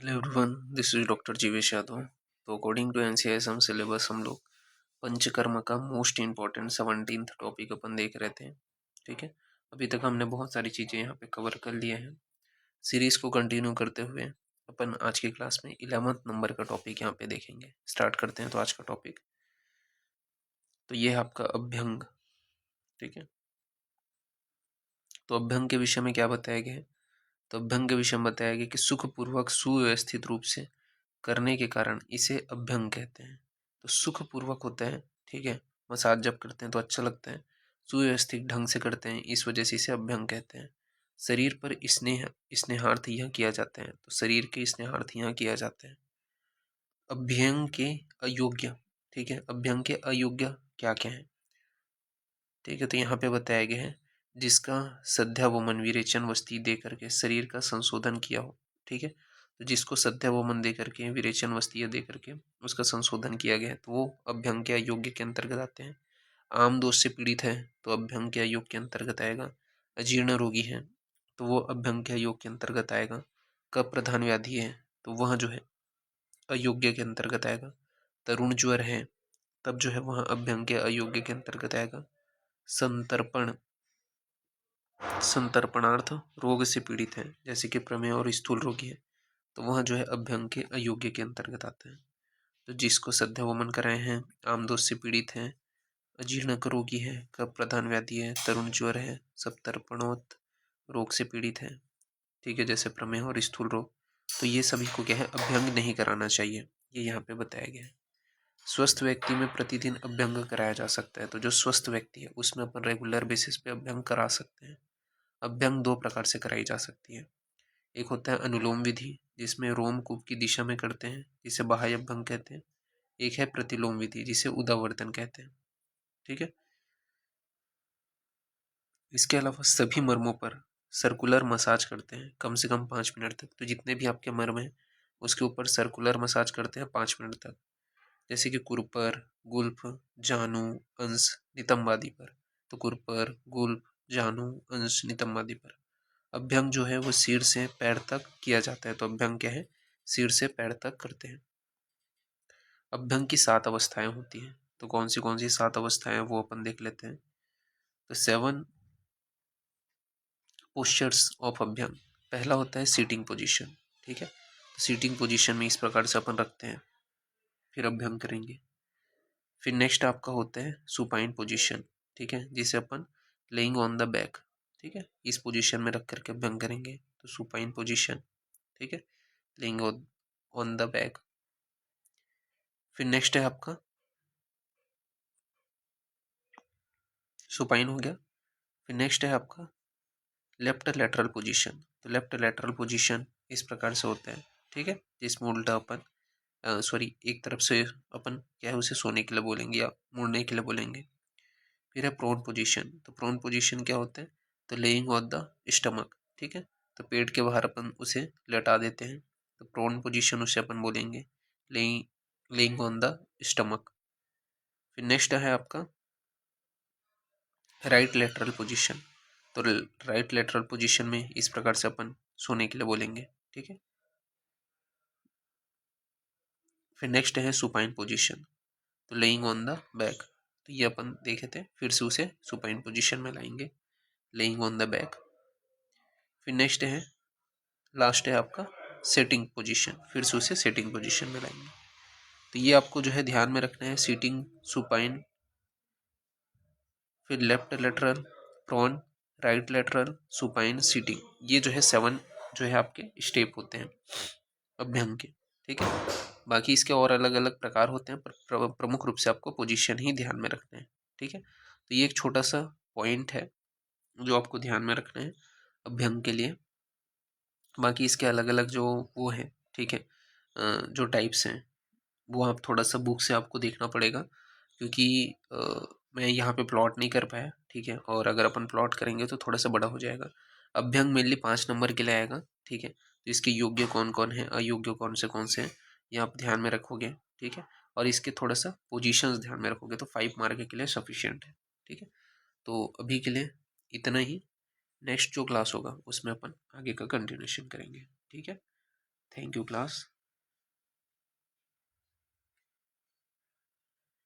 Hello everyone, this is doctor Jeevesh Yadav. तो according to NCISM syllabus हम लोग पंचकर्म का मोस्ट इम्पॉर्टेंट 17th टॉपिक अपन देख रहे थे। ठीक है, अभी तक हमने बहुत सारी चीज़ें यहाँ पे कवर कर लिए हैं। सीरीज को कंटिन्यू करते हुए अपन आज की क्लास में 11th नंबर का टॉपिक यहाँ पे देखेंगे। स्टार्ट करते हैं। तो आज का टॉपिक तो ये है आपका अभ्यंग। ठीक है, तो अभ्यंग के विषय में क्या बताया गया है? तो अभ्यंग के विषय में बताया गया कि सुखपूर्वक सुव्यवस्थित रूप से करने के कारण इसे अभ्यंग कहते हैं। तो सुखपूर्वक होता है, ठीक है, मसाज जब करते हैं तो अच्छा लगता है, सुव्यवस्थित ढंग से करते हैं, इस वजह से इसे अभ्यंग कहते हैं। शरीर पर स्नेहार्थ यह किया जाता है, तो शरीर के स्नेहार्थ यह किया जाता है। अभ्यंग के अयोग्य, ठीक है, अभ्यंग के अयोग्य क्या क्या है? ठीक है, तो यहाँ पे बताया गया है जिसका सद्या व मन विरेचन वस्ती दे करके शरीर का संशोधन किया हो। ठीक है, तो जिसको सद्या व मन दे करके विरेचन वस्ती दे करके उसका संशोधन किया गया है तो वो अभ्यंग के अयोग्य के अंतर्गत आते हैं। आम दोष से पीड़ित है तो अभ्यंग के अयोग के अंतर्गत आएगा। अजीर्ण रोगी है तो वो अभ्यंग के अयोग के अंतर्गत आएगा। कफ प्रधान व्याधि है तो वह जो है अयोग्य के अंतर्गत आएगा। तरुण ज्वर है तब जो है वह अभ्यंग के अयोग्य के अंतर्गत आएगा। संतर्पणार्थ रोग से पीड़ित है जैसे कि प्रमेह और स्थूल रोगी है तो वह जो है अभ्यंग के अयोग्य के अंतर्गत आते हैं। तो जिसको सद्या वमन कराए हैं, आमदोष से पीड़ित है, अजीर्ण रोगी है, कफ प्रधान व्याधि है, तरुण ज्वर है, सब तर्पणोत रोग से पीड़ित है, ठीक है, जैसे प्रमेह और स्थूल रोग, तो ये सभी को क्या है अभ्यंग नहीं कराना चाहिए, ये यहाँ पे बताया गया है। स्वस्थ व्यक्ति में प्रतिदिन अभ्यंग कराया जा सकता है। तो जो स्वस्थ व्यक्ति है उसमें अपन रेगुलर बेसिस पे अभ्यंग करा सकते हैं। अभ्यंग दो प्रकार से कराई जा सकती है। एक होता है अनुलोम विधि जिसमें रोमकूप की दिशा में करते हैं, जिसे बाह्य अभ्यंग कहते हैं। एक है प्रतिलोम विधि जिसे उदावर्तन कहते हैं। ठीक है, इसके अलावा सभी मर्मों पर सर्कुलर मसाज करते हैं कम से कम 5 मिनट तक। तो जितने भी आपके मर्म हैं उसके ऊपर सर्कुलर मसाज करते हैं 5 मिनट तक, जैसे कि कुरपर, गुल्फ, जानु, अंश, नितंब आदि पर। तो कुरपर, गुल्फ, जानु, अंश, नितंब आदि पर अभ्यंग जो है वो सिर से पैर तक किया जाता है। तो अभ्यंग क्या है, सिर से पैर तक करते हैं। अभ्यंग की 7 अवस्थाएं होती हैं। तो कौन सी 7 अवस्थाएं वो अपन देख लेते हैं। तो 7 पोस्चर्स ऑफ अभ्यंग। पहला होता है सीटिंग पोजीशन। ठीक है, सीटिंग पोजीशन में इस प्रकार से अपन रखते हैं, फिर अभ्यंग करेंगे। फिर नेक्स्ट आपका होता है सुपाइन पोजीशन। ठीक है, जिसे अपन लेइंग ऑन द बैक, ठीक है, इस पोजीशन में रख करके अभ्यंग करेंगे, तो सुपाइन पोजीशन। ठीक है, लेइंग ऑन द बैक। फिर नेक्स्ट है आपका सुपाइन हो गया। फिर नेक्स्ट है आपका लेफ्ट लेटरल पोजीशन। तो लेफ्ट लेटरल पोजीशन इस प्रकार से होता है। ठीक है, जिसमें उल्टा अपन सॉरी एक तरफ से अपन क्या है उसे सोने के लिए बोलेंगे या मुड़ने के लिए बोलेंगे। फिर है प्रोन पोजीशन। तो प्रोन पोजीशन क्या होता है, तो लेइंग ऑन द स्टमक। ठीक है, तो पेट के बाहर अपन उसे लेटा देते हैं, तो प्रोन पोजीशन उसे अपन बोलेंगे लेइंग ऑन द स्टमक। फिर नेक्स्ट है आपका राइट लेटरल पोजीशन। तो राइट लेटरल पोजीशन में इस प्रकार से अपन सोने के लिए बोलेंगे। ठीक है, फिर नेक्स्ट है सुपाइन पोजीशन, तो लेइंग ऑन द बैक। तो ये अपन देखे थे, फिर से उसे सुपाइन पोजीशन में लाएंगे, लेइंग ऑन द बैक। फिर नेक्स्ट है लास्ट है आपका सेटिंग पोजीशन, फिर से उसे सेटिंग पोजीशन में लाएंगे। तो ये आपको जो है ध्यान में रखना है, सीटिंग, सुपाइन, फिर left lateral, prone, right lateral, supine, sitting, ये जो है 7 जो है आपके स्टेप होते हैं अभ्यंग के। ठीक है, बाकी इसके और अलग अलग प्रकार होते हैं, पर प्रमुख रूप से आपको पोजीशन ही ध्यान में रखना है। ठीक है, तो ये एक छोटा सा पॉइंट है जो आपको ध्यान में रखना है अभ्यंग के लिए। बाकी इसके अलग अलग जो वो है, ठीक है, जो टाइप्स हैं वो आप थोड़ा सा बुक से आपको देखना पड़ेगा, क्योंकि मैं यहाँ पे प्लॉट नहीं कर पाया। ठीक है, और अगर अपन प्लॉट करेंगे तो थोड़ा सा बड़ा हो जाएगा। अभ्यंग मेनली 5 नंबर के लिए आएगा। ठीक है, तो इसके योग्य कौन कौन है, अयोग्य कौन से हैं, ये आप ध्यान में रखोगे। ठीक है, और इसके थोड़ा सा पोजीशंस ध्यान में रखोगे तो 5 मार्क के लिए सफिशियंट है। ठीक है, तो अभी के लिए इतना ही। नेक्स्ट जो क्लास होगा उसमें अपन आगे का कंटिन्यूशन करेंगे। ठीक है, थैंक यू क्लास।